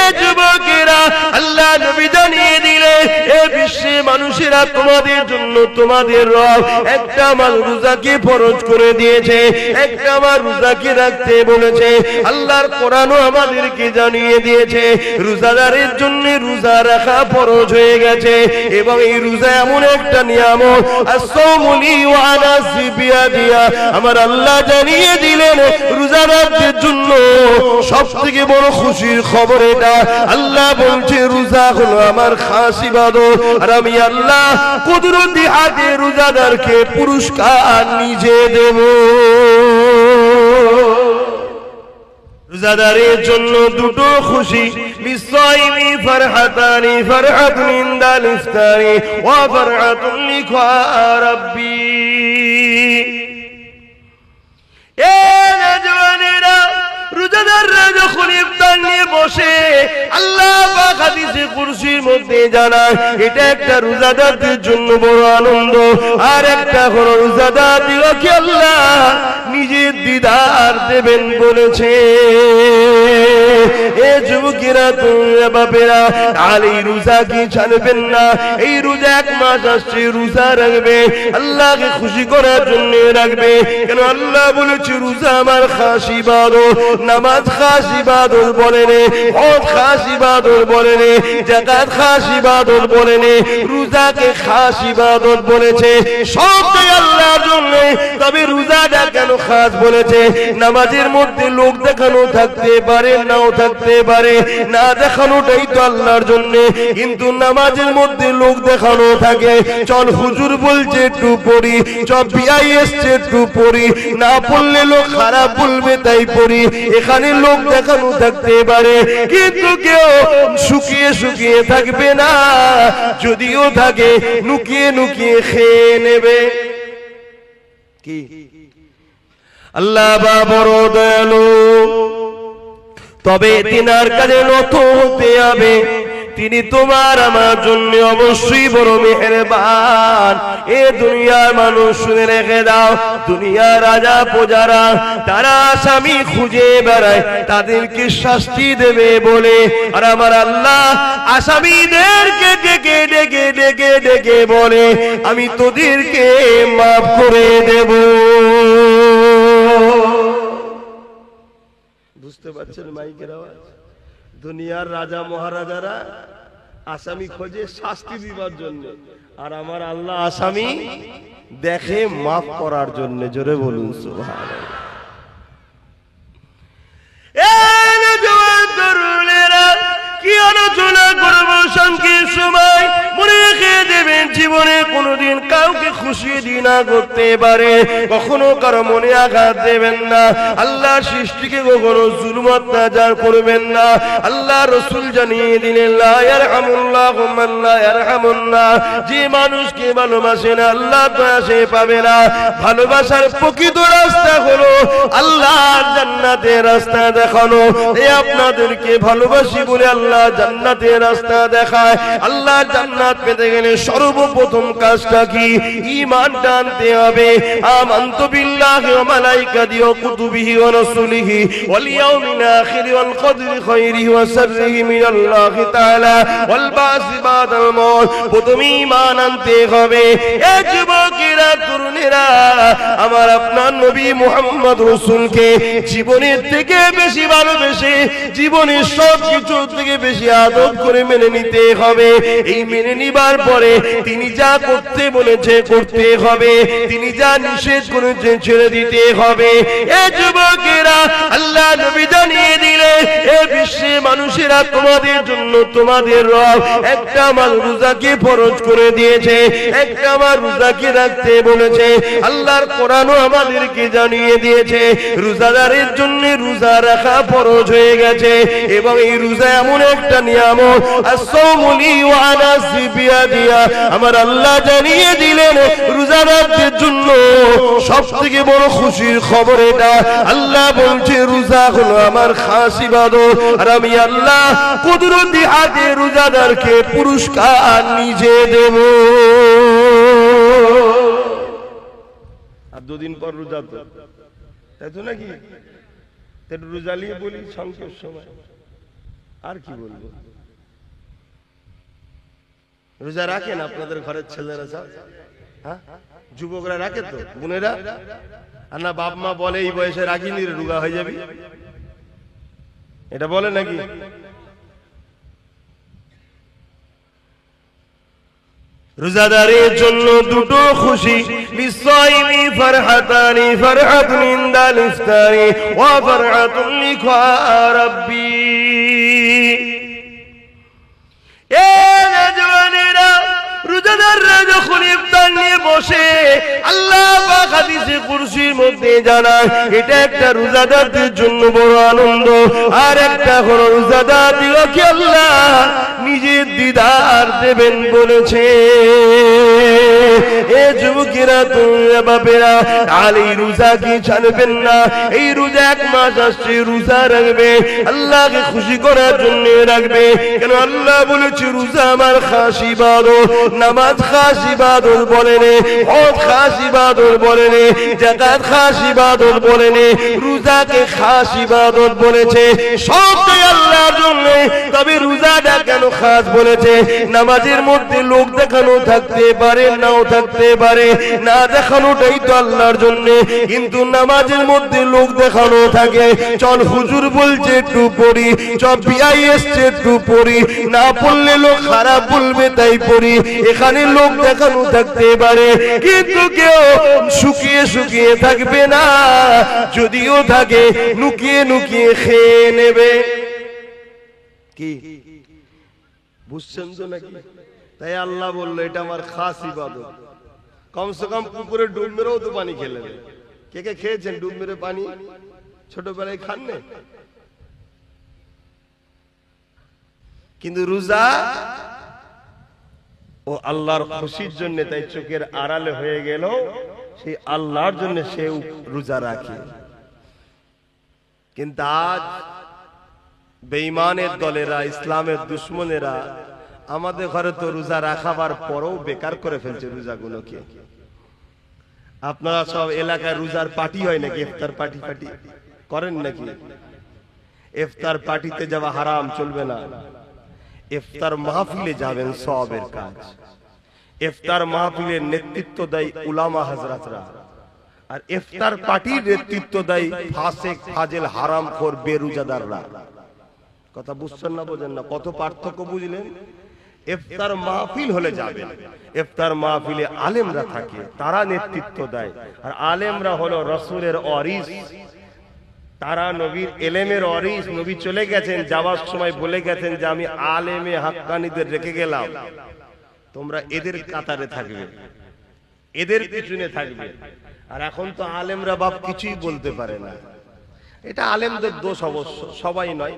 এ যুবকেরা, আল্লাহ নবী জানিয়ে দিলেন, এ বিশ্বে মানুষেরা তোমাদের জন্য তোমাদের রব একটা মাস রোজাকে ফরজ করে দিয়েছে, একটা মাস রোজাকে রাখতে বলেছে। আল্লাহর কোরআনও আমাদেরকে জানিয়ে দিয়েছে রোজাদারের জন্য রোজা রাখা ফরজ হয়ে গেছে। এবং এই রোজা এমন একটা নিয়ামত, as-sawmuli wa ana sibiya, আমার আল্লাহ জানিয়ে দিলেন রোজাদারদের জন্য সবথেকে বড় খুশির খবর এটা। আল্লাহ বলছে রোজা হলো আমার খাস ইবাদত, আর আমি আল্লাহ কুদরতি হাতে রোজাদারকে পুরস্কার নিজে দেব। রোজাদারের জন্য দুটো খুশি, লিসাইমি ফারহাতানি, ফারহাতুন ইনদাল ইফতারি ওয়া ফারহাতুন লিকা রাব্বি। এ নওজওয়ানেরা, রোজাদাররা যখন ইফতার নিয়ে বসে, আল্লাহ পাক হাদিসে কুরসির মধ্যে জানায় এটা একটা রোজাদারদের জন্য বড় আনন্দ। আর একটা হলো রোজাদারদেরকে আল্লাহ নিজের দিদার দেবেন বলেছে। এ যুবকেরা, তোমরা বাপেরা, আর এই রোজা কি ছাড়বেন না। এই রোজা এক মাস আসছে, রোজা রাখবে, আল্লাহকে খুশি করার জন্য রাখবে। কেন আল্লাহ বলেছে রোজা আমার খাস ইবাদত, নামাজ খাস ইবাদত বলেন, হজ খাস ইবাদত বলেন, যাকাত খাস ইবাদত বলেন, রোজাকে খাস ইবাদত বলেছে। সবটাই আল্লাহর জন্য। তবে রোজাটা কেন খাস বলেছে? নামাজের মধ্যে লোক দেখানো থাকতে পারে, নাও থাকতে পারে, না দেখানোটাই তো আল্লাহর জন্য। কিন্তু নামাজের মধ্যে লোক দেখানো থাকে, চল হুজুর বলছে একটু পড়ি, চল বিআই এসছে একটু পড়ি, না পড়লে লোক খারাপ বলবে তাই পড়ি, এখানে লোক দেখানো থাকতে পারে। কিন্তু কেউ শুকিয়ে শুকিয়ে থাকবে না, যদিও থাকে নুকিয়ে নুকিয়ে খেয়ে নেবে। কি আল্লাহ বা বড় দয়ালু, তবে তিনার কাছে নত হতে হবে। তিনি তোমার আমার জন্য অবশ্যই বড় মেহেরবান। এ দুনিয়ার মানুষ শুনে রেখে দাও, দুনিয়ার রাজা প্রজারা তারা আসামি খুঁজে বেড়ায়, তাদেরকে শাস্তি দেবে বলে, আর আমার আল্লাহ আসামিদেরকে ডেকে ডেকে ডেকে ডেকে বলে আমি তোদেরকে মাফ করে দেব। বুঝতে পারছেন মাইকের আওয়াজ? দুনিয়ার রাজা মহারাজারা আসামি খোঁজে শাস্তি দিবার জন্য, আর আমার আল্লাহ আসামি দেখে মাফ করার জন্য। জোরে বলুন সুবহানাল্লাহ। কি আলোচনা করবো সংক্ষিপ্ত সময়, মনে রেখে দেবেন জীবনে কোনোদিন কাউকে খুশি দিনা করতে পারে, কখনো কারো মনে আঘাত দেবেন না। আল্লাহ সৃষ্টিকে কখনো জুলুম অত্যাচার করবেন না। আল্লাহ রাসূল জানিয়ে দিলেন লা ইয়ারহামুল্লাহু মান লা ইয়ারহামুন নাস, যে মানুষকে ভালোবাসে না আল্লাহ দয়া সে পাবে না। ভালোবাসার প্রকৃত রাস্তা হলো আল্লাহর জান্নাতের রাস্তা দেখানো। এই আপনাদেরকে ভালোবাসি বলে আল্লাহ জান্নাতের রাস্তা দেখায়। আল্লাহ জান্নাত পেতে গেলে সর্বপ্রথম কাজটা কি? ঈমান আনতে হবে। আমানতু বিল্লাহি ওয়া মালাইকাতিহি ওয়া কুতুবিহি ওয়া রাসূলিহি ওয়াল ইয়াউমিল আখির ওয়াল কদরি খায়রিহি ওয়া শাররিহি মিনাল্লাহি তাআলা ওয়াল বাসি বাদাল মউত। প্রথমে ঈমান আনতে হবে। এ যুবকেরা, তরুণেরা, আমার আপনার নবী মুহাম্মদ রাসূলকে জীবনের থেকে বেশি ভালোবেসে, জীবনের সব কিছু থেকে বেশি আদব করে মেনে নিতে হবে। এই মেনে নিবার পরে তিনি যা করতে বলেছে করতে হবে, তিনি যা নিষেধ করেছেন ছেড়ে দিতে হবে। এ যুবকেরা, আল্লাহ নবী জানিয়ে দিলেন এ বিশ্বে মানুষেরা তোমাদের জন্য তোমাদের রব একটা মাস রোজাকে ফরজ করে দিয়েছে, একটা মাস রোজাকে রাখতে বলেছে। আল্লাহর কোরআনও আমাদেরকে জানিয়ে দিয়েছে রোজাদারের জন্য রোজা রাখা ফরজ হয়ে গেছে। এবং এই রোজা এমন একটা নিয়ামত, as-sawmuli wa ana sibiya, আমার আল্লাহ জানিয়ে দিলেন রোজাদারদের জন্য সবথেকে বড় খুশির খবর এটা। আল্লাহ বলছে রোজা হলো আমার খাস ইবাদত, আর আমি আল্লাহ কুদরতি হাতে রোজাদারকে পুরস্কার নিজে দেব। আর দুদিন পর রোজা, তো তাই তো নাকি? রোজা নিয়ে বলি সংক্ষেপ সময়। আর কি বলবো, রোজা রাখেন আপনাদের ঘরের ছেলেরা সব? হ্যাঁ, যুবকরা রাখে তো, বোনেরা? আর না বাপ মা বলে এই বয়সে রাখিনি রোগা হয়ে যাবি, এটা বলে নাকি? রোজাদারের জন্য দুটো খুশি, বিসাইমি ফারহাতানি, ফারহাতুন ইনদাল ইফতারি ওয়া ফারহাতুন লিকা রাব্বি। এ নওজওয়ানেরা, রোজাদাররা যখন ইফতার নিয়ে বসে, আল্লাহ পাক হাদিসে কুরসির মধ্যে জানায় এটা একটা রোজাদারদের জন্য বড় আনন্দ। আর একটা হলো রোজাদারদিগকে আল্লাহ নিজের দিদার দেবেন বলেছে। এ যুবকেরা, তোমরা বাপেরা, আর এই রোজা কি ছাড়বেন না? এই রোজা 1 মাস আসছে, রোজা রাখবে, আল্লাহকে খুশি করার জন্য রাখবে। কেন আল্লাহ বলেছে রোজা আমার খাস ইবাদত, নামাজ খাস ইবাদত বলেন, হজ খাস ইবাদত বলেন, যাকাত খাস ইবাদত বলেন, রোজাকে খাস ইবাদত বলেছে। সবটাই আল্লাহর জন্য। তবে রোজাটা কেন খাস বলেছে? নামাজের মধ্যে লোক দেখানো থাকতে পারে, নাও থাকতে পারে, না দেখানোটাই তো আল্লাহর জন্য। কিন্তু নামাজের মধ্যে লোক দেখানো থাকে, চল হুজুর বলছে একটু পড়ি, চল বিআই এসছে একটু পড়ি, না পড়লে লোক খারাপ বলবে তাই পড়ি, এখানে লোক দেখানো থাকতে পারে। কিন্তু কেউ শুকিয়ে শুকিয়ে থাকবে না, যদিও থাকে নুকিয়ে নুকিয়ে খেয়ে নেবে। কি বুঝছেন তো নাকি? তাই আল্লাহ বললো এটা আমার খাস ইবাদত। কমসে কম পুকুরে ডুব মেরেও তো পানি খেলেন। কে কে খেয়েছেন ডুব মেরে পানি? ছোটবেলায় খান না? কিন্তু রোজা ও আল্লাহর খুশির জন্য, তাই চোখের আড়ালে হয়ে গেল, সেই আল্লাহর জন্য সে রোজা রাখে। কিন্তু আজ বেঈমানের দলেরা, ইসলামের দুশ্মনেরা আমাদের ঘরে তো রোজা রাখাবার পরেও বেকার করে ফেলছে রোজাগুলোকে। আপনারা সব এলাকায় রোজার পার্টি হয় নাকি? ইফতার পার্টি পার্টি করেন নাকি? ইফতার পার্টিতে যাওয়া হারাম, চলবে না। ইফতার মাহফিলে যাবেন, সওয়াবের কাজ। ইফতার মাহফিলের নেতৃত্ব দেয় উলামা হযরতরা, আর ইফতার পার্টির নেতৃত্ব দেয় ফাসিক, ফাজিল, হারামখোর, বেরোজাদাররা। কথা বুঝছেন না? বোঝেন না? কত পার্থক্য বুঝলেন? ইফতার মাহফিল হলে যাবেন, ইফতার মাহফিলে আলেমরা থাকে, তারা নেতৃত্ব দেয়। আর আলেমরা হলো রাসূলের ওয়ারিস, তারা নবীর এলেমের ওয়ারিস। নবী চলে গেছেন, যাওয়ার সময় বলে গেছেন যে আমি আলেমে হাক্কানীদের রেখে গেলাম, তোমরা এদের কাতারে থাকবে, এদের পিছনে থাকবে। আর এখন তো আলেমরা বাপ কিছুই বলতে পারে না। এটা আলেমদের দোষ অবশ্য, সবাই নয়,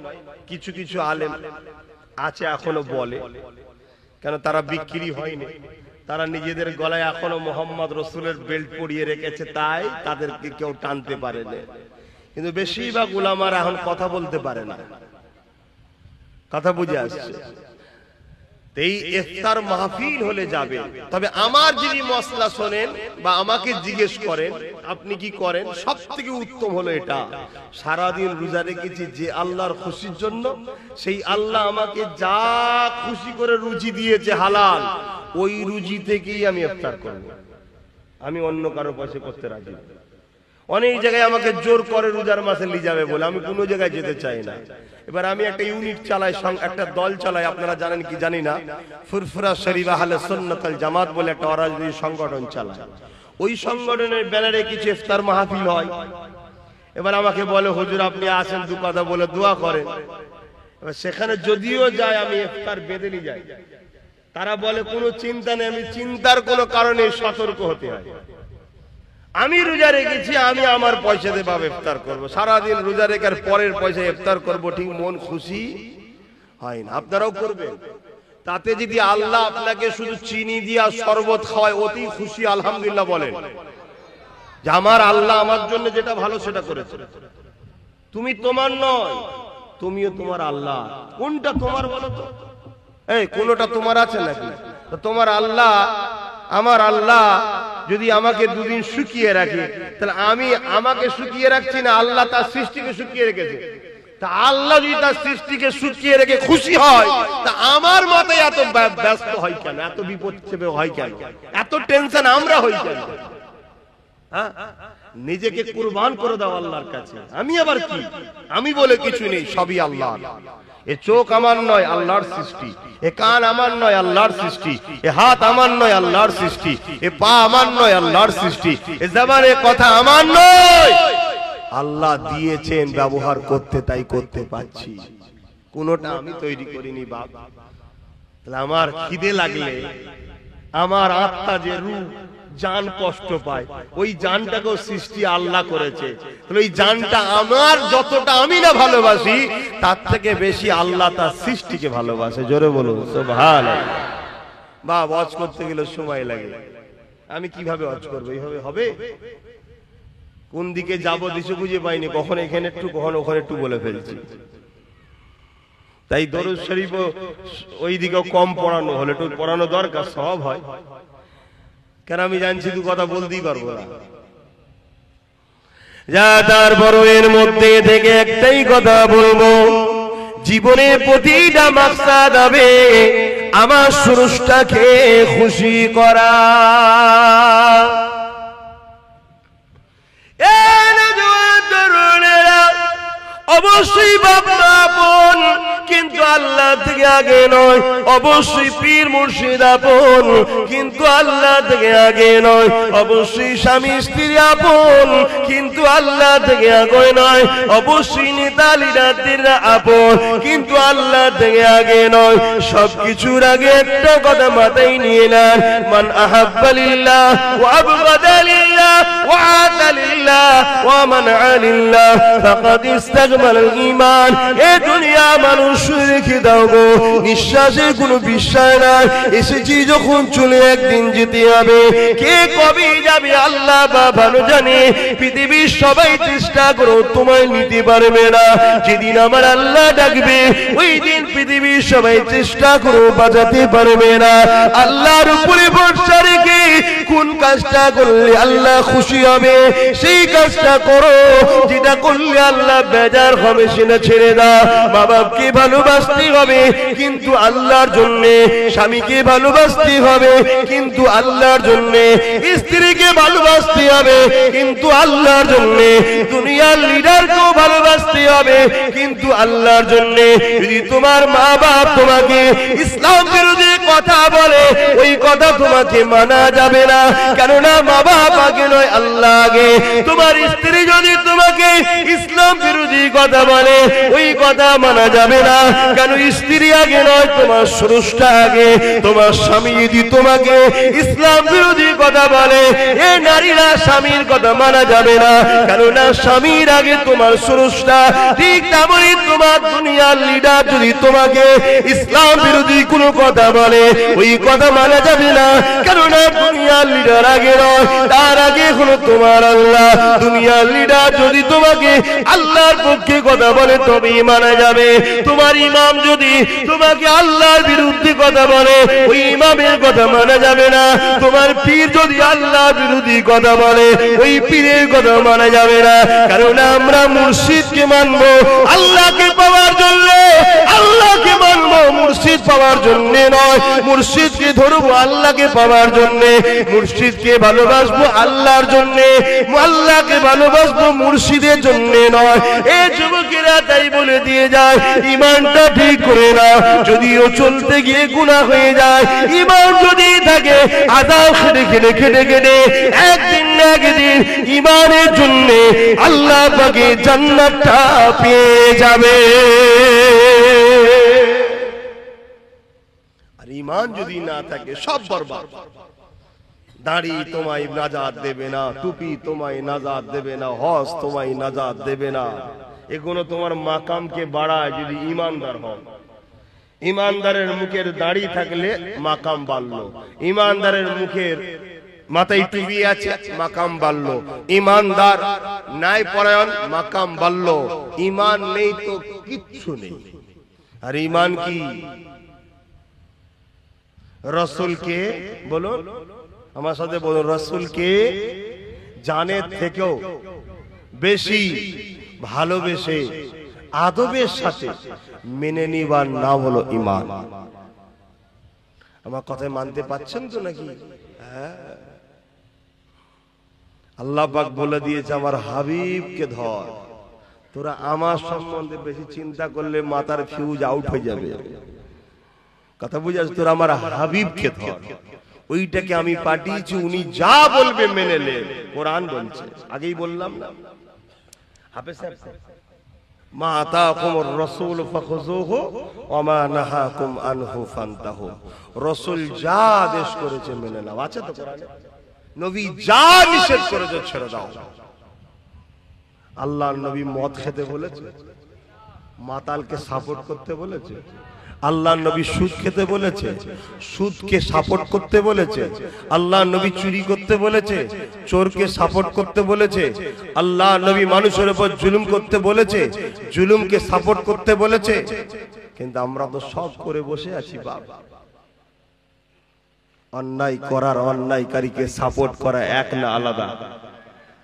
কিছু কিছু আলেম আছে এখনো বলে। কেন? তারা বিক্রি হয়নি, তারা নিজেদের গলায় এখনো মোহাম্মদ রসুলের বেল্ট পরিয়ে রেখেছে, তাই তাদেরকে কেউ টানতে পারে না। কিন্তু বেশিরভাগ উলামারা এখন কথা বলতে পারে না। কথা বুঝে আসছে? এই ইফতার মাহফিল হলে যাবে। তবে আমার যদি মসলা শোনেন বা আমাকে জিজ্ঞেস করেন আপনি কি করেন, সবথেকে উত্তম হলো এটা, সারাদিন রোজা রেখেছি যে আল্লাহর খুশির জন্য, সেই আল্লাহ আমাকে যা খুশি করে রুজি দিয়েছে হালাল, ওই রুজি থেকেই আমি ইফতার করব। আমি অন্য কারো পয়সা করতে রাজি না। অনেক জায়গায় আমাকে জোর করে রোজার মাসে নিয়ে যাবে বলে, আমি কোনো জায়গায় যেতে চাই না। এবার আমি একটা ইউনিট চালাই, একটা দল চালাই, আপনারা জানেন কি জানি না, ফুরফুরা শরীফ আহলে সুন্নাত ওয়াল জামাত বলে একটা অরাজনৈতিক সংগঠন চালায়। ওই সংগঠনের ব্যানারে কিছু ইফতার মাহফিল হয়। এবার আমাকে বলে হুজুর আপনি আসেন, দু কথা বলে দোয়া করেন। এবার সেখানে যদিও যায় আমি ইফতার বেঁধে নিয়ে যাই। তারা বলে কোনো চিন্তা নেই, আমি চিন্তার কোনো কারণে সতর্ক হতে হয়। আমি রোজা রেখেছি, আমি আমার পয়সা দিয়ে বাবা ইফতার করবো, সারাদিন রোজা রেখার পরের পয়সা ইফতার করবো, ঠিক মন খুশি হয় না। আপনারাও করবেন। তাতে যদি আল্লাহ আপনাকে শুধু চিনি দিয়া শরবত খাওয়ায়, অতি খুশি আলহামদুলিল্লাহ বলেন যে আমার আল্লাহ আমার জন্য যেটা ভালো সেটা করেছে। তুমি তোমার নয়, তুমিও তোমার আল্লাহ। কোনটা তোমার বলো তো? এই কোনটা তোমার আছে নাকি? তোমার আল্লাহ, আমার আল্লাহ যদি আমাকে দুদিন শুকিয়ে রাখে, তাহলে আমি আমাকে শুকিয়ে রাখছি না, আল্লাহ তার সৃষ্টিকে শুকিয়ে রেখেছে। তা আল্লাহ যদি তার সৃষ্টিকে শুকিয়ে রেখে খুশি হয়, তা আমার মতে এত ব্যস্ত হয় কেন, এত বিপদ চেপে হয় কেন, এত টেনশন আমরা হই কেন? নিজেকে কুরবান করে দাও আল্লাহর কাছে। আমি আবার কি, আমি বলে কিছু নেই, সবই আল্লাহ। এ চোখ আমার নয়, আল্লাহর সৃষ্টি। এ কান আমার নয়, আল্লাহর সৃষ্টি। এ হাত আমার নয়, আল্লাহর সৃষ্টি। এ পা আমার নয়, আল্লাহর সৃষ্টি। এ জবানের কথা আমার নয়, আল্লাহ দিয়েছেন, ব্যবহার করতে তাই করতে পাচ্ছি। কোনটা আমি তৈরি করিনি বাপ। তাহলে আমার খিদে লাগলে আমার আত্মা যে রূহ জান কষ্ট পায়, ওই জানটাকেও সৃষ্টি আল্লাহ করেছে। তাহলে ওই জানটা আমার যতটা আমি না ভালোবাসি, তার থেকে বেশি আল্লাহ তার সৃষ্টিকে ভালোবাসে। জোরে বলুন সুবহানাল্লাহ। বা ওয়াজ করতে গেলে সময় লাগে, আমি কিভাবে ওয়াজ করবো? এইভাবে হবে? কোন দিকে যাবো দিশে খুঁজে পাইনি, কখন এখানে একটু কখন ওখানে একটু বলে ফেলছি। তাই দরুদ শরীফ ওই দিকেও কম পড়ানো হলে একটু পড়ানো দরকার, সব হয়। কেন আমি জানছি দু কথা বলতেই পারবো না। যা তারপর এর মধ্যে থেকে একটাই কথা বলবো, জীবনের প্রতিটা মাকসাদ হবে আমার স্রষ্টাকে খুশি করা। অবশ্যই বাবা আপন, কিন্তু আল্লাহ থেকে আগে নয়। অবশ্যই পীর মুর্শিদ আপন, কিন্তু আল্লাহ থেকে আগে নয়। অবশ্যই স্বামী স্ত্রী আপন, কিন্তু আল্লাহ থেকে আগে নয়। অবশ্যই নেতা লিডাররা আপন, কিন্তু আল্লাহ থেকে আগে নয়। সবকিছুর আগে একটা কথা মাথায় নিয়ে নেন, মান আহাব্বা লিল্লাহ ওয়া আবগাদা লিল্লাহ ওয়া আতা লিল্লাহ ওয়া মানআ লিল্লাহ ফাকাদ ইস্তাকমাল ঈমান। এ দুনিয়া মানুষ রেখে দাও গো, নিঃশ্বাসে কোনো বিশ্বাস নাই। এসেছি যখন চলে একদিন যেতে হবে, কে কবে যাবে আল্লাহ বা ভালো জানে। পৃথিবীর সবাই চেষ্টা করো, তোমায় নিতে পারবে না। যেদিন আমার আল্লাহ ডাকবে, ওই দিন পৃথিবীর সবাই চেষ্টা করো, বাঁচাতে পারবে না। আল্লাহর উপরে ভরসা রেখে কোন কাজটা করলে আল্লাহ খুশি হবে, সেই কাজটা করো। যেটা করলে আল্লাহ বেজার হবে, সেটা ছেড়ে দাও। মা বাপকে ভালোবাসতে হবে, কিন্তু আল্লাহর জন্য। স্বামীকে ভালোবাসতে হবে, কিন্তু আল্লাহর জন্য। স্ত্রীকে ভালোবাসতে হবে, কিন্তু আল্লাহর জন্য। দুনিয়ার লিডারকেও ভালোবাসতে হবে, কিন্তু আল্লাহর জন্য। যদি তোমার মা বাপ তোমাকে ইসলাম বিরোধী কথা বলে, ওই কথা তোমাকে মানা যাবে না, কেননা মা বাপ আগে নয়, আল্লাহ আগে। তোমার স্ত্রী যদি তোমাকে ইসলাম বিরোধী কথা বলে, ওই কথা মানা যাবে না, কেন স্ত্রী আগে নয়, তোমার স্রষ্টা আগে। তোমার স্বামী যদি তোমাকে ইসলাম বিরোধী কথা বলে, এ নারীরা স্বামীর কথা মানা যাবে না, কেননা স্বামীর আগে তোমার স্রষ্টা। ঠিক তেমনই তোমার দুনিয়ার লিডার যদি তোমাকে ইসলাম বিরোধী কোনো কথা বলে, ওই কথা মানা যাবে না, কেননা দুনিয়ার লিডার আগে নয়, তার আগে হলো তোমার আল্লাহ। দুনিয়ার লিডার যদি তোমাকে আল্লাহর পক্ষে কথা বলে, তবেই মানা যাবে। তোমার ইমাম যদি তোমাকে আল্লাহর বিরুদ্ধে কথা বলে, ওই ইমামের কথা মানা যাবে না। তোমার পীর যদি আল্লাহর বিরোধী কথা বলে, ওই পীরের কথা মানা যাবে না, কারণ আমরা মুর্শিদকে মানবো আল্লাহকে পাওয়ার জন্য। আল্লাহকে মানবো মুর্শিদ পাওয়ার জন্য নয়। মুর্শিদকে ধরবো আল্লাহকে পাওয়ার জন্য। মুর্শিদকে ভালোবাসবো আল্লাহর জন্য, আল্লাহকে ভালোবাসবো মুর্শিদের জন্য নয়। এই যুবকেরা তাই বলে দিয়ে যায়, ইমানটা ঠিক করে না। যদিও চলতে গিয়ে গুনাহ হয়ে যায়, ইমান যদি থাকে, আদাব খেটে খেটে খেটে খেটে একদিন না একদিন ইমানের জন্য আল্লাহ পাকে জান্নাতটা পেয়ে যাবে। আর ইমান যদি না থাকে, সব বরবাদ। দাড়ি তোমায় নাজাত দেবে না, টুপি তোমায় নাজাত দেবে না, হজ তোমায় নাজাত দেবে না। এগুলো তোমার মাকামকে বাড়ায় যদি ইমানদার হও। ইমানদারের মুখের দাড়ি থাকলে মাকাম বাড়লো, ইমানদারের মুখের মাথায় টুপি আছে, মাকাম বাড়লো। ইমানদার নাই পরায়ণ, মাকাম বাড়লো। ইমান নেই তো কিচ্ছু নেই। আর ইমান কি? রসুলকে বলুন, আমার সাথে বলুন, রসুলকে জানের থেকেও বেশি ভালোবেসে আদবের সাথে মেনে নিবার নাম হলো ঈমান। আমার কথা মানতে পারছেন তো নাকি? হ্যাঁ, আল্লাহ পাক বলে দিয়েছে আমার হাবিবকে ধর। তোরা আমার সম্বন্ধে বেশি চিন্তা করলে মাথার ফিউজ আউট হয়ে যাবে। কথা বুঝাস? তোরা আমার হাবিবকে ধর, ওইটাকে আমি পাঠিয়েছি, উনি যা বলবে মেনে নে। কোরআন বলছে, আগেই বললাম না? হাফেজ সাহেব, মা আতাকুমুর রাসূল ফাখুযুহু ওয়া মা নাহাকুম আনহু ফান্তাহু। রাসূল যা আদেশ করেছে মেনে নাও, আছে তো কোরআনে? নবী যা নিষেধ করেছে ছেড়ে দাও। আল্লাহর নবী মদ খেতে বলেছে, মাতালকে সাপোর্ট করতে বলেছে। আল্লাহর নবী সুদ খেতে বলেছে, সুদকে সাপোর্ট করতে বলেছে। আল্লাহর নবী চুরি করতে বলেছে, চোরকে সাপোর্ট করতে বলেছে। আল্লাহর নবী মানুষের উপর জুলুম করতে বলেছে, জুলুমকে সাপোর্ট করতে বলেছে। কিন্তু আমরা তো সব করে বসে আছি বাবা। অন্যায় করার অন্যায়কারীকে সাপোর্ট করা এক না আলাদা?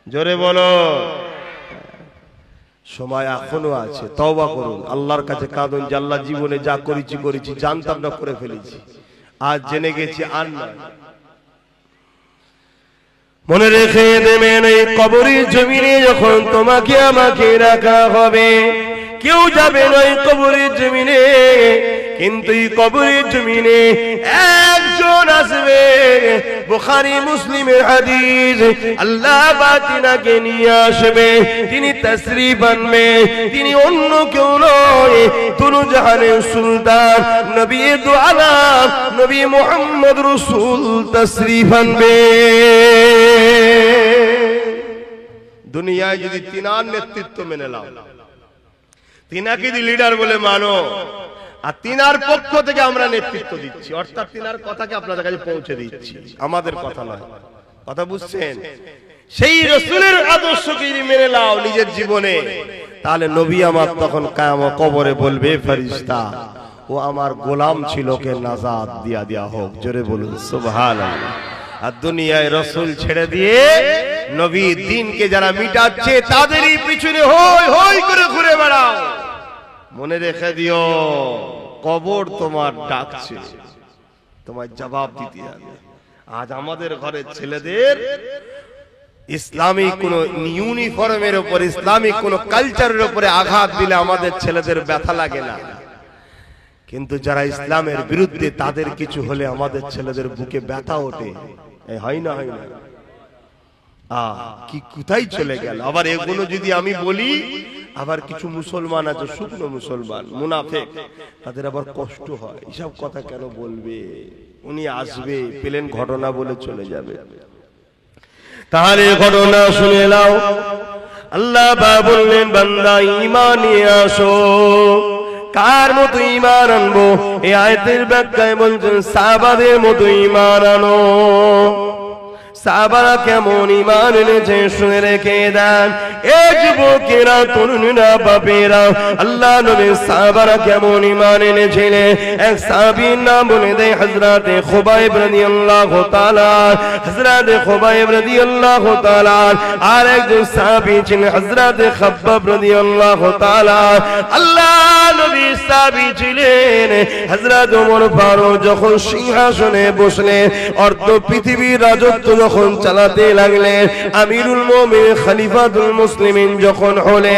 জোরে বলো। সময় এখনো আছে, তওবা করুন, আল্লাহর কাছে কাঁদুন যে আল্লাহ জীবনে যা করেছি জানতাম না করে ফেলেছি, আজ জেনে গেছি আর না। মনে রেখে দেবেন এই কবরের জমিনে যখন তোমাকে আমাকে রাখা হবে, কেউ যাবে না এই কবরের জমিনে, কিন্তু এই কবরের জমিনে একজন আসবে। বুখারী মুসলিমের হাদিস, আল্লাহ বাতিনাকে নিয়ে আসবে, তিনি তাশরীফ আনবে। তিনি অন্য কেউ নয়, দুনু জাহানের সুলতান নবী দু আলাম নবী মুহাম্মদ রাসূল তাশরীফ আনবে। দুনিয়ায় যদি তিনার নেতৃত্ব মেনে নাও, তিনাকে যদি লিডার বলে মানো, আর তিনার পক্ষ থেকে আমরা নেতৃত্ব দিচ্ছি, অর্থাৎ তিনার কথাকে আপনাদের কাছে পৌঁছে দিচ্ছি, আমাদের কথা নয়। কথা বুঝছেন? সেই রাসূলের আদর্শকে যদি মেনে নাও নিজের জীবনে, তাহলে নবী আমার তখন কিয়ামত কবরে বলবে, ফেরেশতা ও আমার গোলাম ছিল, কে নাজাত দিয়া দেয়া হোক। জোরে বলুন সুবহানাল্লাহ। আর দুনিয়ায় রাসূল ছেড়ে দিয়ে নবী দ্বীনকে যারা মিটাচ্ছে, তাদেরই পিছনে হই হই করে ঘুরে বেড়াও। মনে রেখে দিও, কবর তোমার ডাকছে, তোমার জবাব দিতে হবে। আজ আমাদের ঘরের ছেলেদের ইসলামিক কোন ইউনিফর্মের উপর, ইসলামিক কোন কালচারের উপরে আঘাত দিলে আমাদের ছেলেদের ব্যথা লাগে না, কিন্তু যারা ইসলামের বিরুদ্ধে তাদের কিছু হলে আমাদের ছেলেদের বুকে ব্যথা ওঠে। হয় না? হয় না? কি কোথায় চলে গেল? আবার এগুলো যদি আমি বলি, আবার কিছু মুসলমান আছে শুকনো মুসলমান মুনাফিক, তাদের আবার কষ্ট হয়, এসব কথা কেন বলবে? উনি আসবে, পেলেন ঘটনা বলে চলে যাবে। তাহলে ঘটনা শুনে নাও। আল্লাহ বললেন, বান্দা ঈমান নিয়ে আসো। কার মতো ঈমান আনবো? এই আয়াতের ব্যাখ্যায় বলছেন, সাহাবাদের মতো ঈমান আনো। সাহাবারা কেমন ঈমান এনেছে শুনে রেখে দেন। এই যুবকেরা, তরুণীরা, বাপেরা, আল্লাহ নবীর সাহাবারা কেমন ঈমান এনেছিলেন। এক সাহাবীর নাম বলে দেয় হযরতে খুবাইব রাদিয়াল্লাহু তাআলা। হযরতে খুবাইব রাদিয়াল্লাহু তাআলা। আর একজন সাহাবী ছিলেন হযরতে খাব্বাব রাদিয়াল্লাহু তাআলা। আল্লাহ নবীর সাহাবী ছিলেন হযরত ওমর ফারুক। যখন সিংহাসনে বসলেন, অর্ধ পৃথিবীর রাজত্ব যখন চালাতে লাগলেন, আমিরুল মুমিনিন খলিফাতুল মুসলিমিন যখন হলে,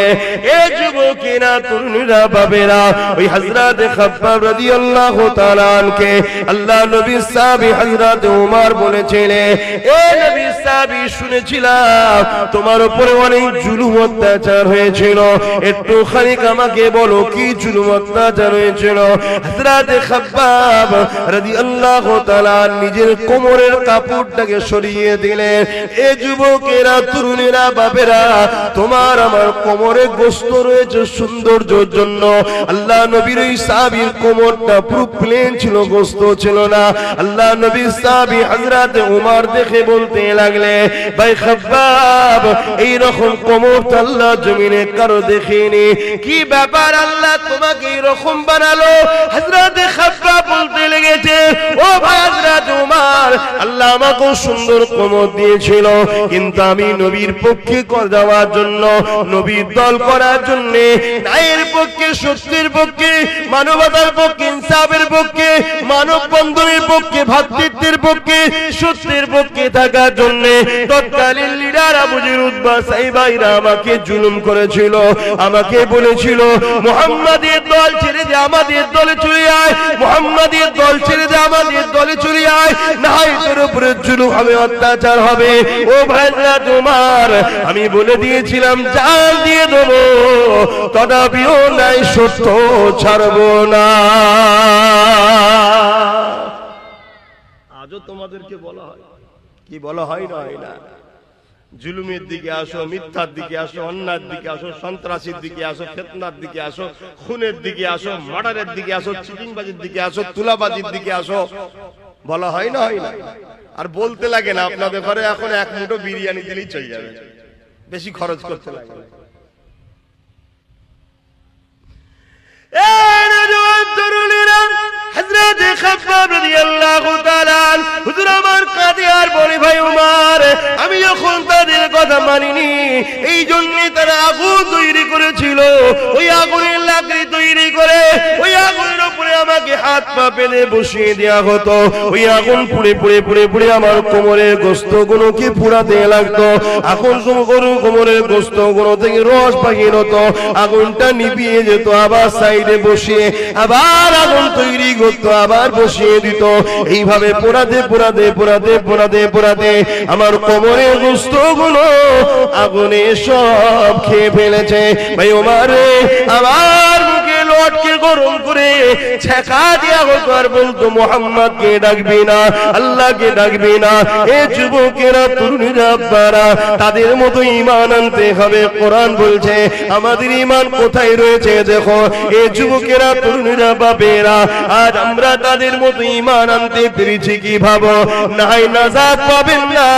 এই যুবকেরা, তরুণীরা, বাবেরা, ওই হযরত খাব্বাব রাদিয়াল্লাহু তাআলা আনকে আল্লাহ নবীর সাহাবী হযরত ওমর বলেছিলেন, এ নবীর সাহাবী, শুনেছিলাম তোমার উপরে অনেক জুলুম অত্যাচার হয়েছিল, একটু খানিক আমাকে বলো কি জুলুম অত্যাচার হয়েছিল। হযরত খাব্বাব রাদিয়াল্লাহু তাআলা নিজের কোমরের কাপড়টাকে সরিয়ে দিলেন। এ যুবকেরা, তরুণীরা, বাবেরা, তোমার আমার কোমরে গোশত রয়েছে সৌন্দর্যের জন্য। আল্লাহ নবীর ওই সাহাবীর কোমরটা পুরো প্লেন ছিল, গোশত ছিল না। আল্লাহ নবীর সাহাবী হযরত ওমর দেখে বলতে লাগলে, ভাই খাব্বাব, এই রকম কোমর তো আল্লাহ জমিনে কারো দেখিনি, কি ব্যাপার আল্লাহ তোমাকে এই রকম বানালো? হযরত খাব্বাব বলতে লেগেছে, ও ভাই হযরত ওমর, আল্লাহ আমাকেও সুন্দর কোমর দিয়েছিল, কিন্তু আমি নবীর পক্ষে যাওয়ার জন্য, নবীর দল করার জন্য, ন্যায়ের পক্ষে, সত্যের পক্ষে, মানবতার পক্ষে, ইনসাফের পক্ষে, মানব বন্ধনের পক্ষে, ভ্রাতৃত্বের পক্ষে, সত্যের পক্ষে থাকার জন্য তৎকালীন লিডার আবু জেহেল উতবা সাইবাইরা আমাকে জুলুম করেছিল। আমাকে বলেছিল মুহাম্মাদের দল ছেড়ে দে, আমাদের দলে চলে আয়, মুহাম্মাদের দল ছেড়ে দে, আমাদের দলে চলে আয়, না হয় তোর উপরে জুলুম হবে, অত্যাচার হবে। ও ভাইরা তোমার, আমি বলে দিয়েছিলাম জান দিয়ে দেবো, তথাপিও নাই সত্য ছাড়বো না। আজও তোমাদেরকে বলা হয়, কি বলা হয় না, হয় না, জুলুমের দিকে আসো, মিথ্যার দিকে আসো, অন্যায়ের দিকে আসো, সন্ত্রাসীর দিকে আসো, ফিতনার দিকে আসো, খুনের দিকে আসো, মার্ডারের দিকে আসো, চিটিংবাজির দিকে আসো, তুলাবাজির দিকে আসো, বলা হয় না, হয় না। আর বলতে লাগে না, আপনাদের ঘরে এখন এক মুঠো বিরিয়ানি দিলেই চলে যাবে, বেশি খরচ করতে লাগে। হযরত খাব্বাব রাদিয়াল্লাহু তাআলা হুজুর আমার কাঁদে আর বলে, ভাই উমর, আমি যখন তাদের কথা মানিনি, এই জন্য তারা আগুন তৈরি করেছিল, ওই আগুনের লাকড়ি তৈরি করে ওই আগুনের উপরে আমাকে হাত পা বেঁধে বসিয়ে দেওয়া হতো। ওই আগুন পুড়ে পুড়ে পুড়ে পুড়ে আমার কোমরের গোস্তগুলোকে পুড়াতে লাগতো। আগুন কোমরের গোস্তগুলো থেকে রস বাহির হতো, আগুনটা নিভিয়ে যেত, আবার সাইডে বসিয়ে আবার আগুন তৈরি করতো, আবার বসিয়ে দিত। এইভাবে পোড়াতে পোড়াতে পোড়াতে পোড়াতে পোড়াতে আমার কোমরের গোস্তগুলো আগুনে সব খেয়ে ফেলেছে। ভাই ওমর, আবার মুখে লটকে গরম করে ছেঁকা দিয়া হতো আর বলতো, মুহাম্মদকে ডাকবি না, আল্লাহকে ডাকবি না। এ যুবকেরা, তরুণীরা, আব্বারা, তাদের মতো ঈমান আনতে হবে। কোরআন বলছে আমাদের ঈমান কোথায় রয়েছে দেখো। এ যুবকেরা, তরুণীরা, বাপেরা, আজ আমরা তাদের মতো ঈমান আনতে পেরেছি কি ভাবো? নাই নাজাত পাবেন না,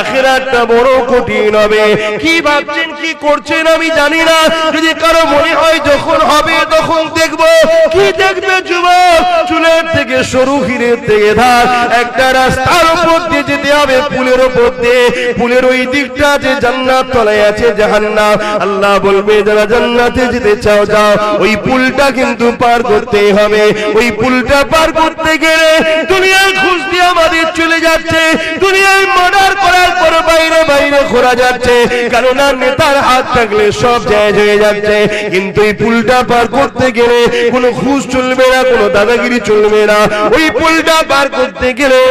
আখিরাতটা বড় কঠিন হবে। কি ভাবছেন, কি করছেন আমি জানি না। যদি কারো মনে হয় যখন হবে তখন দেখবো, কি দেখবে যুবক? চুলের থেকে সরু, হিরের থেকে ধার, একটা রাস্তার উপর দিয়ে যেতে হবে, পুলের উপর দিয়ে। পুলের ওই দিকটা যে জান্নাত, তলায় আছে জাহান্নাম। আল্লাহ বলবে যারা জান্নাতে যেতে চাও যাও, ওই পুলটা কিন্তু পার করতে হবে। ওই পুলটা পার করতে গেলে দুনিয়ার ঘুষ দিয়ে আমাদের চলে যাচ্ছে, দুনিয়ায় মার্ডার করার পর বাইরে বাইরে ঘোরা যাচ্ছে, কেননা নেতার হাত থাকলে সব জায়গায় হয়ে যাচ্ছে। কিন্তু এই পুলটা পার করতে গেলে কোনো ঘুষ চলবে না, কোনো দাদাগিরি চলবে না। ওই পুলটা পার করতে গেলে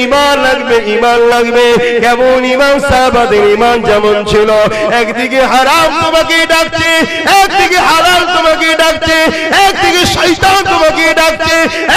ঈমান লাগবে, ঈমান লাগবে। কেমন ঈমান? সাহাবাদের ঈমান যেমন ছিল, একদিকে হারাম তোমাকে ডাকছে, একদিকে হালাল তোমাকে ডাকছে, একদিকে শয়তান তোমাকে ডাকছে,